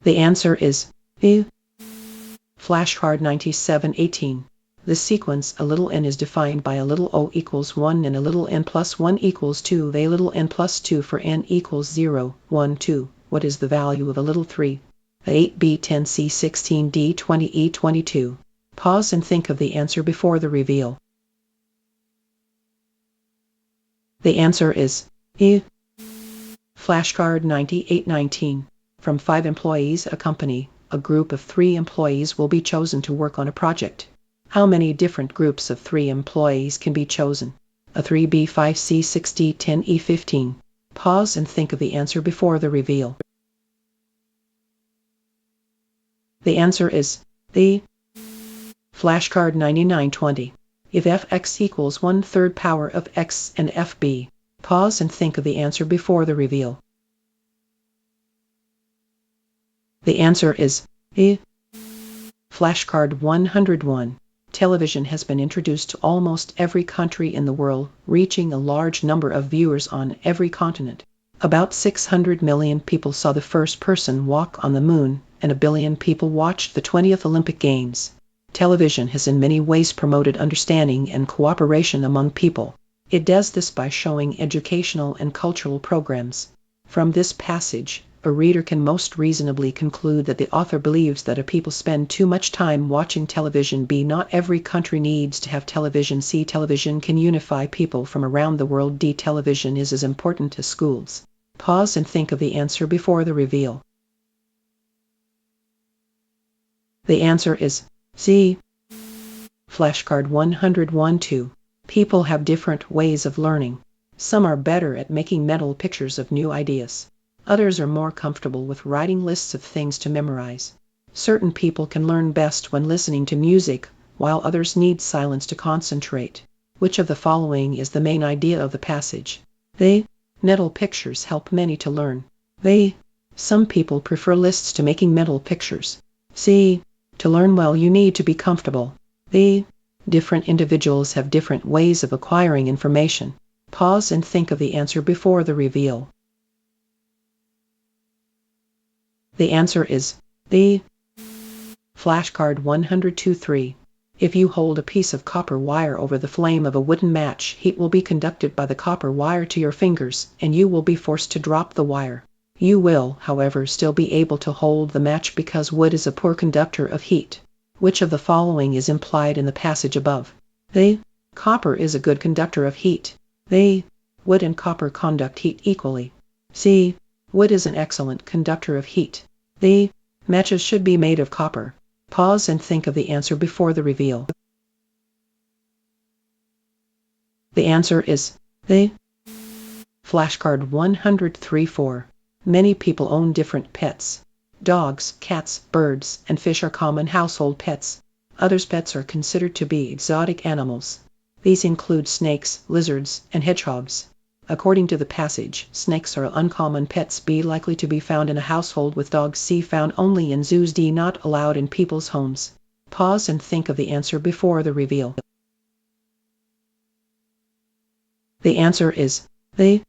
The answer is E. Flashcard 97.18. The sequence a little n is defined by a little o equals 1 and a little n plus 1 equals 2. A little n plus 2 for n equals 0, 1, 2. What is the value of a little 3? A8, B10, C16, D20, E22. Pause and think of the answer before the reveal. The answer is E. Flashcard 98.19. From 5 employees a company, a group of 3 employees will be chosen to work on a project. How many different groups of 3 employees can be chosen? A 3B, 5C, 6D, 10E, 15. Pause and think of the answer before the reveal. The answer is the Flashcard 99.20. If fx equals 1/3 power of x and fb, pause and think of the answer before the reveal. The answer is E. Flashcard 101. Television has been introduced to almost every country in the world, reaching a large number of viewers on every continent. About 600 million people saw the first person walk on the moon, and 1 billion people watched the 20th Olympic Games. Television has in many ways promoted understanding and cooperation among people. It does this by showing educational and cultural programs. From this passage, a reader can most reasonably conclude that the author believes that a people spend too much time watching television. B. Not every country needs to have television. C. Television can unify people from around the world. D. Television is as important as schools. Pause and think of the answer before the reveal. The answer is C. Flashcard 101-2. People have different ways of learning. Some are better at making mental pictures of new ideas. Others are more comfortable with writing lists of things to memorize. Certain people can learn best when listening to music, while others need silence to concentrate. Which of the following is the main idea of the passage? A. Mental pictures help many to learn. B. Some people prefer lists to making mental pictures. C. To learn well you need to be comfortable. D. Different individuals have different ways of acquiring information. Pause and think of the answer before the reveal. The answer is D. Flashcard 102-3. If you hold a piece of copper wire over the flame of a wooden match, heat will be conducted by the copper wire to your fingers, and you will be forced to drop the wire. You will, however, still be able to hold the match because wood is a poor conductor of heat. Which of the following is implied in the passage above? A. Copper is a good conductor of heat. A. Wood and copper conduct heat equally. C. Wood is an excellent conductor of heat. D. Matches should be made of copper. Pause and think of the answer before the reveal. The answer is A. Flashcard 103-4. Many people own different pets. Dogs, cats, birds, and fish are common household pets. Others' pets are considered to be exotic animals. These include snakes, lizards, and hedgehogs. According to the passage, snakes are uncommon pets. B. Likely to be found in a household with dogs. C. Found only in zoos. D. Not allowed in people's homes. Pause and think of the answer before the reveal. The answer is A.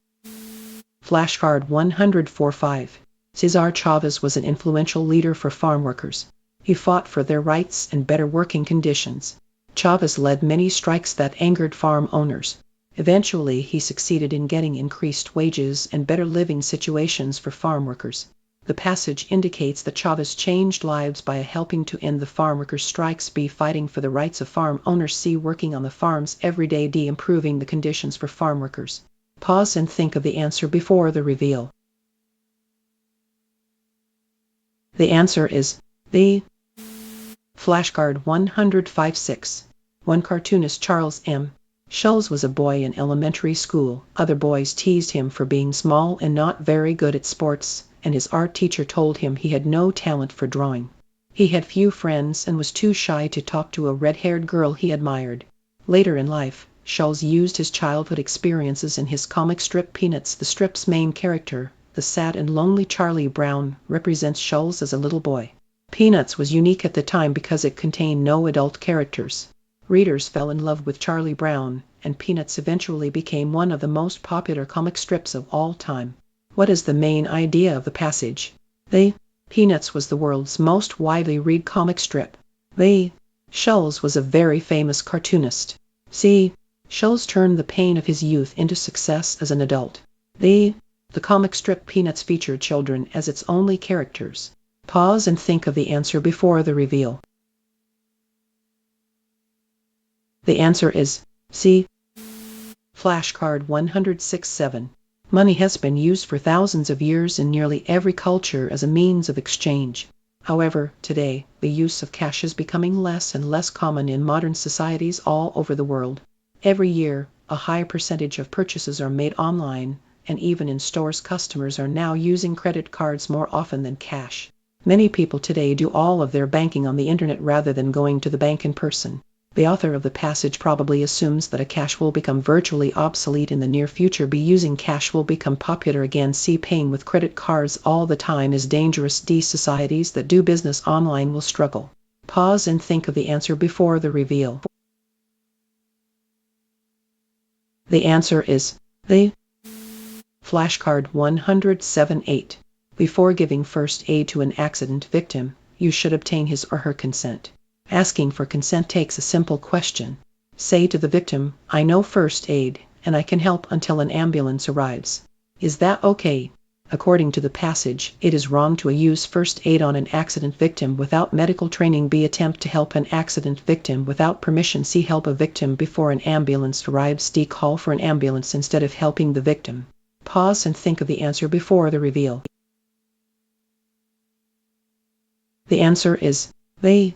Flashcard 104-5. Cesar Chavez was an influential leader for farm workers. He fought for their rights and better working conditions. Chavez led many strikes that angered farm owners. Eventually, he succeeded in getting increased wages and better living situations for farm workers. The passage indicates that Chavez changed lives by helping to end the farm workers' strikes. B. Fighting for the rights of farm owners. C. Working on the farms every day. D. Improving the conditions for farm workers. Pause and think of the answer before the reveal. The answer is B. Flashcard 105-6. One cartoonist, Charles M. Schulz, was a boy in elementary school. Other boys teased him for being small and not very good at sports, and his art teacher told him he had no talent for drawing. He had few friends and was too shy to talk to a red-haired girl he admired. Later in life, Schulz used his childhood experiences in his comic strip Peanuts. The strip's main character, the sad and lonely Charlie Brown, represents Schulz as a little boy. Peanuts was unique at the time because it contained no adult characters. Readers fell in love with Charlie Brown, and Peanuts eventually became one of the most popular comic strips of all time. What is the main idea of the passage? A. Peanuts was the world's most widely read comic strip. B. Schulz was a very famous cartoonist. C. Schulz turned the pain of his youth into success as an adult. D. The comic strip Peanuts featured children as its only characters. Pause and think of the answer before the reveal. The answer is C. Flashcard 106-7. Money has been used for thousands of years in nearly every culture as a means of exchange. However, today, the use of cash is becoming less and less common in modern societies all over the world. Every year, a high percentage of purchases are made online, and even in stores customers are now using credit cards more often than cash. Many people today do all of their banking on the internet rather than going to the bank in person. The author of the passage probably assumes that a cash will become virtually obsolete in the near future. B. Using cash will become popular again. C. Paying with credit cards all the time is dangerous. D. Societies that do business online will struggle. Pause and think of the answer before the reveal. The answer is the Flashcard 107-8. Before giving first aid to an accident victim, you should obtain his or her consent. Asking for consent takes a simple question. Say to the victim, "I know first aid, and I can help until an ambulance arrives. Is that okay?" According to the passage, it is wrong to use first aid on an accident victim without medical training. B. Attempt to help an accident victim without permission. C. Help a victim before an ambulance arrives. D. Call for an ambulance instead of helping the victim. Pause and think of the answer before the reveal. The answer is the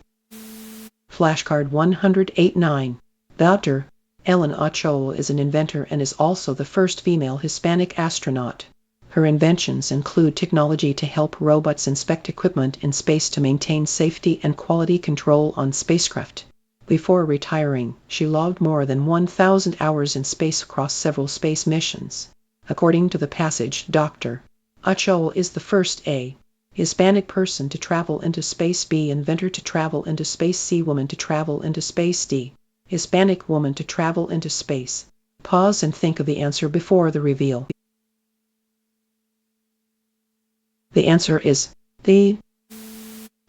flashcard 108-9. Dr. Ellen Ochoa is an inventor and is also the first female Hispanic astronaut. Her inventions include technology to help robots inspect equipment in space to maintain safety and quality control on spacecraft. Before retiring, she logged more than 1,000 hours in space across several space missions. According to the passage, Dr. Ochoa is the first A. Hispanic person to travel into space. B. Inventor to travel into space. C. Woman to travel into space. D. Hispanic woman to travel into space. Pause and think of the answer before the reveal. The answer is the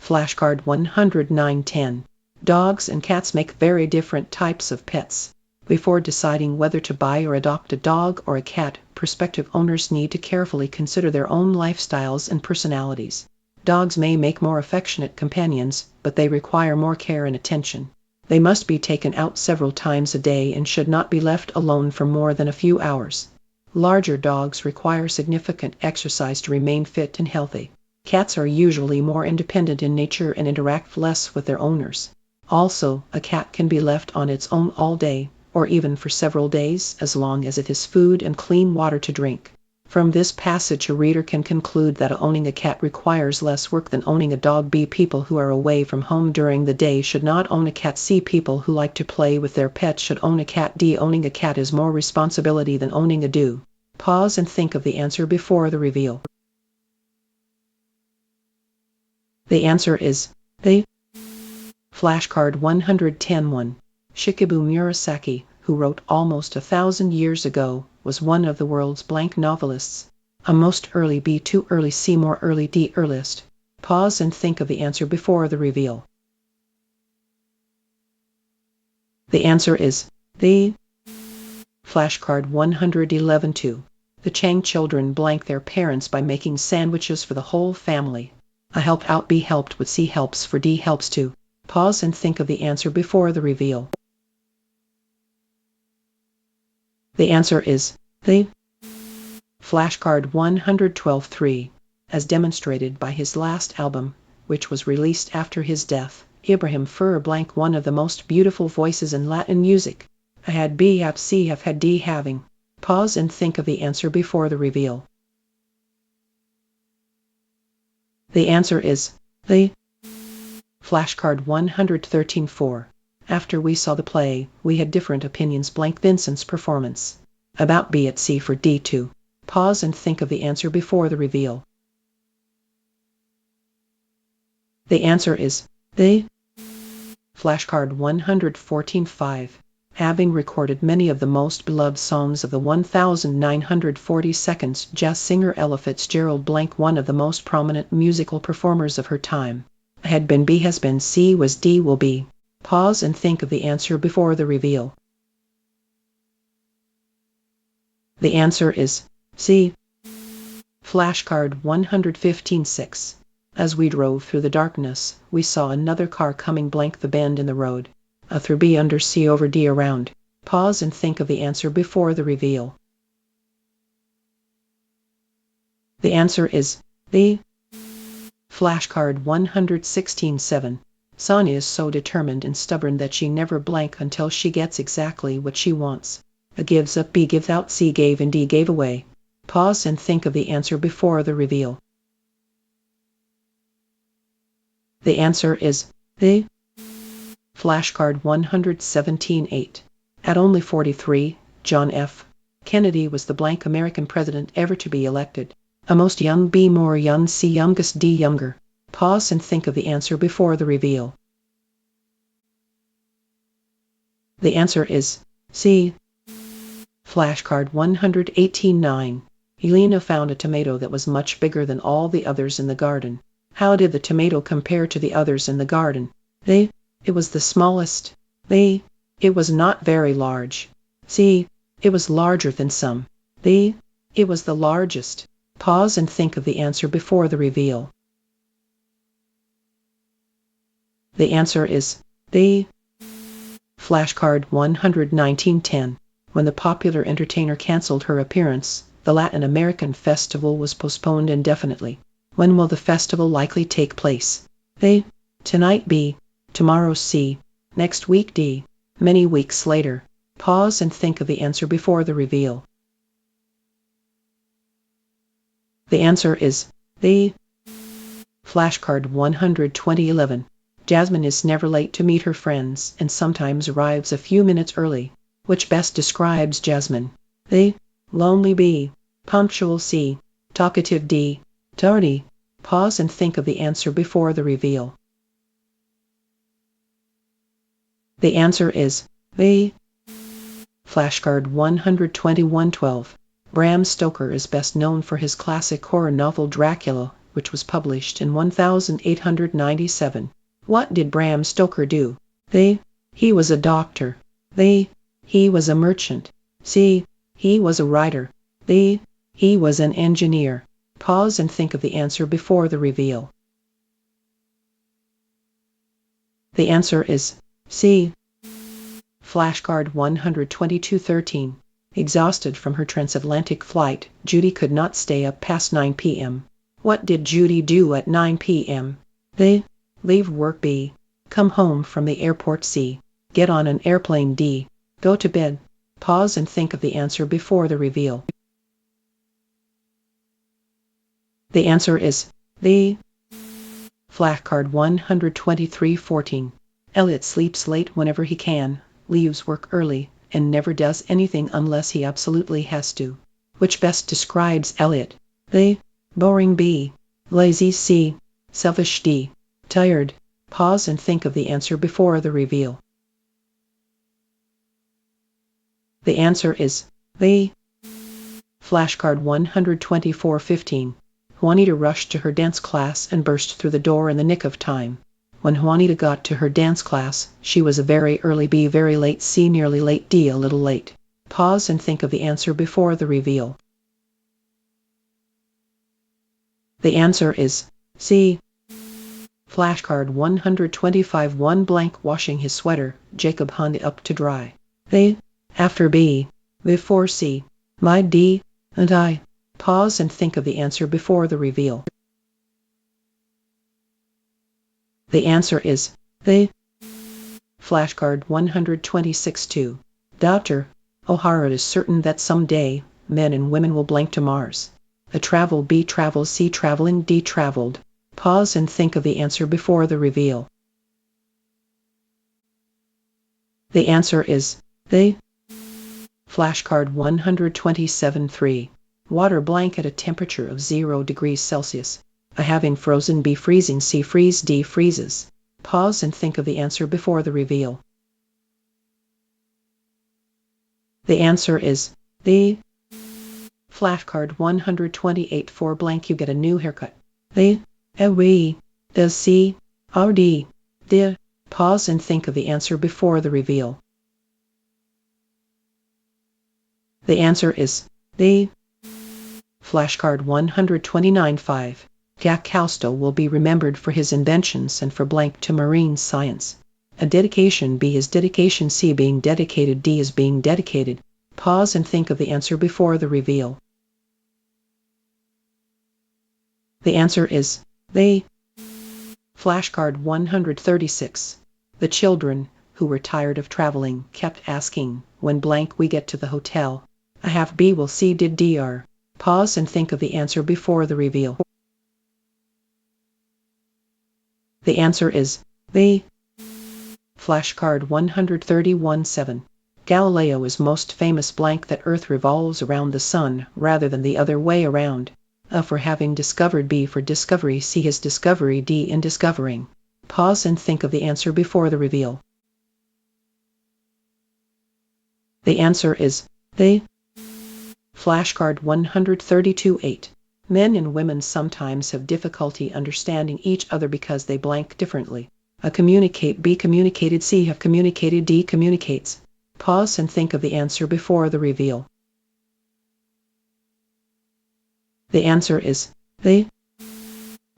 flashcard 109-10. Dogs and cats make very different types of pets. Before deciding whether to buy or adopt a dog or a cat, prospective owners need to carefully consider their own lifestyles and personalities. Dogs may make more affectionate companions, but they require more care and attention. They must be taken out several times a day and should not be left alone for more than a few hours. Larger dogs require significant exercise to remain fit and healthy. Cats are usually more independent in nature and interact less with their owners. Also, a cat can be left on its own all day, or even for several days, as long as it has food and clean water to drink. From this passage, a reader can conclude that owning a cat requires less work than owning a dog. B. People who are away from home during the day should not own a cat. C. People who like to play with their pets should own a cat. D. Owning a cat is more responsibility than owning a dog. Pause and think of the answer before the reveal. The answer is the flashcard 110-1. Shikibu Murasaki, who wrote almost 1,000 years ago, was one of the world's blank novelists. A most early. B. Too early. C. More early. D. Earliest. Pause and think of the answer before the reveal. The answer is the flashcard 111-2. The Chang children blank their parents by making sandwiches for the whole family. A help out. B. Helped with. C. Helps for. D. Helps to. Pause and think of the answer before the reveal. The answer is the flashcard 112-3. As demonstrated by his last album, which was released after his death, Ibrahim Fur blank one of the most beautiful voices in Latin music. I had. B. Have. C. Have had. D. Having. Pause and think of the answer before the reveal. The answer is the flashcard 113-4. After we saw the play, we had different opinions. Blank Vincent's performance. About. B. At. C. For. D. 2. Pause and think of the answer before the reveal. The answer is the flashcard 114-5. Having recorded many of the most beloved songs of the 1940 seconds, jazz singer Ella Fitzgerald blank one of the most prominent musical performers of her time. Had been. B. Has been. C. Was. D. Will be. Pause and think of the answer before the reveal. The answer is C. Flashcard 115-6. As we drove through the darkness, we saw another car coming blank the bend in the road. A through. B. Under. C. Over. D. Around. Pause and think of the answer before the reveal. The answer is the flashcard 116-7. Sonia is so determined and stubborn that she never blank until she gets exactly what she wants. A gives up. B. Gives out. C. Gave and D. Gave away. Pause and think of the answer before the reveal. The answer is the flashcard 117-8. At only 43, John F. Kennedy was the blank American president ever to be elected. A most young. B. More young. C. Youngest. D. Younger. Pause and think of the answer before the reveal. The answer is C. Flashcard 118-9. Elena found a tomato that was much bigger than all the others in the garden. How did the tomato compare to the others in the garden? A. It was the smallest. B. It was not very large. C. It was larger than some. D. It was the largest. Pause and think of the answer before the reveal. The answer is D. Flashcard 11910. When the popular entertainer canceled her appearance, the Latin American festival was postponed indefinitely. When will the festival likely take place? A. Tonight. B. Tomorrow. C. Next week. D. Many weeks later. Pause and think of the answer before the reveal. The answer is the Flashcard 12011. Jasmine is never late to meet her friends and sometimes arrives a few minutes early. Which best describes Jasmine? A. Lonely. B. Punctual. C. Talkative. D. Tardy. Pause and think of the answer before the reveal. The answer is A. Flashcard 12112. Bram Stoker is best known for his classic horror novel Dracula, which was published in 1897. What did Bram Stoker do? A. He was a doctor. B. He was a merchant. C. He was a writer. D. He was an engineer. Pause and think of the answer before the reveal. The answer is C. Flashcard 12213. Exhausted from her transatlantic flight, Judy could not stay up past 9 p.m. What did Judy do at 9 p.m.? A. Leave work. B. Come home from the airport. C. Get on an airplane. D. Go to bed. Pause and think of the answer before the reveal. The answer is the Flashcard 12314. Elliot sleeps late whenever he can, leaves work early, and never does anything unless he absolutely has to. Which best describes Elliot? A. Boring. B. Lazy. C. Selfish. D. Tired. Pause and think of the answer before the reveal. The answer is the Flashcard 12415. Juanita rushed to her dance class and burst through the door in the nick of time. When Juanita got to her dance class, she was a very early. B. Very late. C. Nearly late. D. A little late. Pause and think of the answer before the reveal. The answer is C. Flashcard 125 1 blank washing his sweater, Jacob hung it up to dry. A. After. B. Before. C. My. D. And I. Pause and think of the answer before the reveal. The answer is the Flashcard 126-2. Dr. O'Hara is certain that someday, men and women will blank to Mars. A. Travel. B. Travels. C. Traveling. D. Traveled. Pause and think of the answer before the reveal. The answer is the Flashcard 127-3. Water blank at a temperature of 0 degrees Celsius. A. Having frozen. B. Freezing. C. Freeze. D. Freezes. Pause and think of the answer before the reveal. The answer is the Flashcard 128-4 blank. You get a new haircut. The we does C. R. D. D. Pause and think of the answer before the reveal. The answer is the Flashcard 129-5. Jack Cousteau will be remembered for his inventions and for blank to marine science. A dedication. B. Is dedication. C. Being dedicated. D. Is being dedicated. Pause and think of the answer before the reveal. The answer is the Flashcard 136. The children, who were tired of traveling, kept asking, when blank we get to the hotel. A. Have. B. Will. C. Did. D. Are. Pause and think of the answer before the reveal. The answer is the Flashcard 131-7. Galileo is most famous blank that Earth revolves around the Sun rather than the other way around. A. For having discovered. B. For discovery. C. His discovery. D. In discovering. Pause and think of the answer before the reveal. The answer is the Flashcard 132-8. Men and women sometimes have difficulty understanding each other because they blank differently. A communicate, B communicated, C have communicated, D communicates. Pause and think of the answer before the reveal. The answer is they.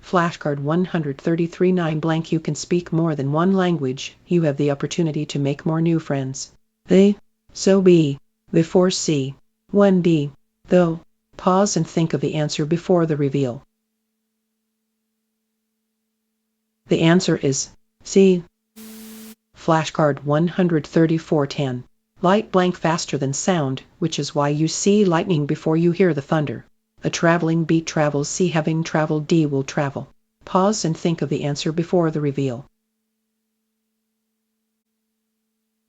Flashcard 133-9 blank. You can speak more than one language. You have the opportunity to make more new friends. They, so B, before C. 1D, though. Pause and think of the answer before the reveal. The answer is C. Flashcard 134-10. Light blank faster than sound, which is why you see lightning before you hear the thunder. A traveling B travels, C having traveled, D will travel. Pause and think of the answer before the reveal.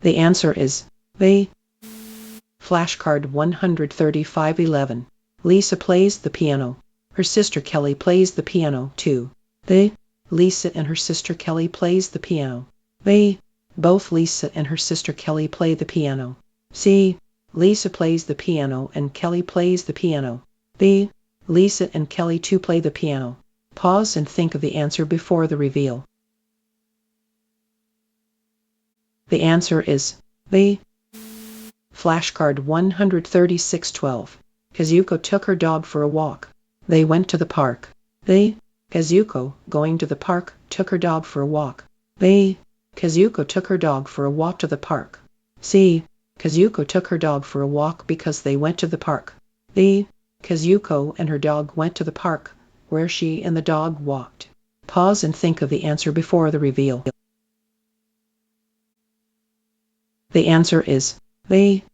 The answer is they. Flashcard 135-11. Lisa plays the piano. Her sister Kelly plays the piano too. They. Lisa and her sister Kelly plays the piano. They. Both Lisa and her sister Kelly play the piano. C. Lisa plays the piano and Kelly plays the piano. B. Lisa and Kelly too play the piano. Pause and think of the answer before the reveal. The answer is they. Flashcard 136-12. Kazuko took her dog for a walk. They went to the park. They. Kazuko, going to the park, took her dog for a walk. They. Kazuko took her dog for a walk to the park. C. Kazuko took her dog for a walk because they went to the park. D. Kazuko and her dog went to the park, where she and the dog walked. Pause and think of the answer before the reveal. The answer is they.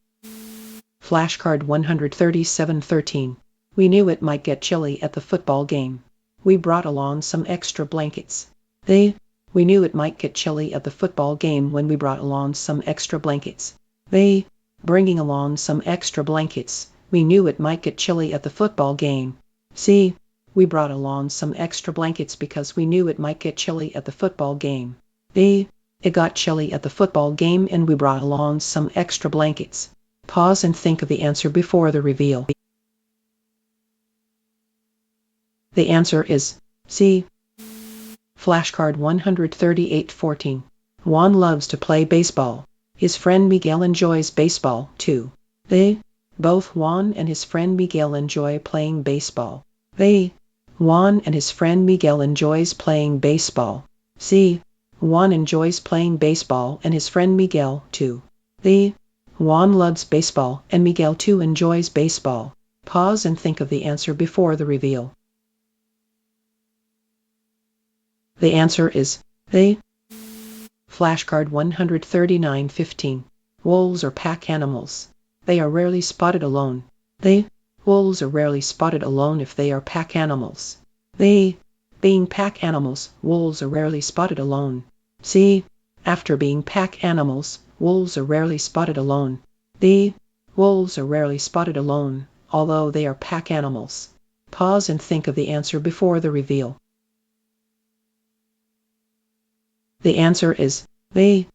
Flashcard 137-13. We knew it might get chilly at the football game. We brought along some extra blankets. They. We knew it might get chilly at the football game when we brought along some extra blankets. They. Bringing along some extra blankets. We knew it might get chilly at the football game. C. We brought along some extra blankets because we knew it might get chilly at the football game. D. It got chilly at the football game and we brought along some extra blankets. Pause and think of the answer before the reveal. The answer is C. Flashcard 138-14. Juan loves to play baseball. His friend Miguel enjoys baseball too. They. Both Juan and his friend Miguel enjoy playing baseball. They. Juan and his friend Miguel enjoys playing baseball. C. Juan enjoys playing baseball and his friend Miguel too. They. Juan loves baseball and Miguel too enjoys baseball. Pause and think of the answer before the reveal. The answer is they. Flashcard 139-15. Wolves are pack animals. They are rarely spotted alone. They. Wolves are rarely spotted alone if they are pack animals. They. Being pack animals, wolves are rarely spotted alone. C. After being pack animals, wolves are rarely spotted alone. D. Wolves are rarely spotted alone, although they are pack animals. Pause and think of the answer before the reveal. The answer is they.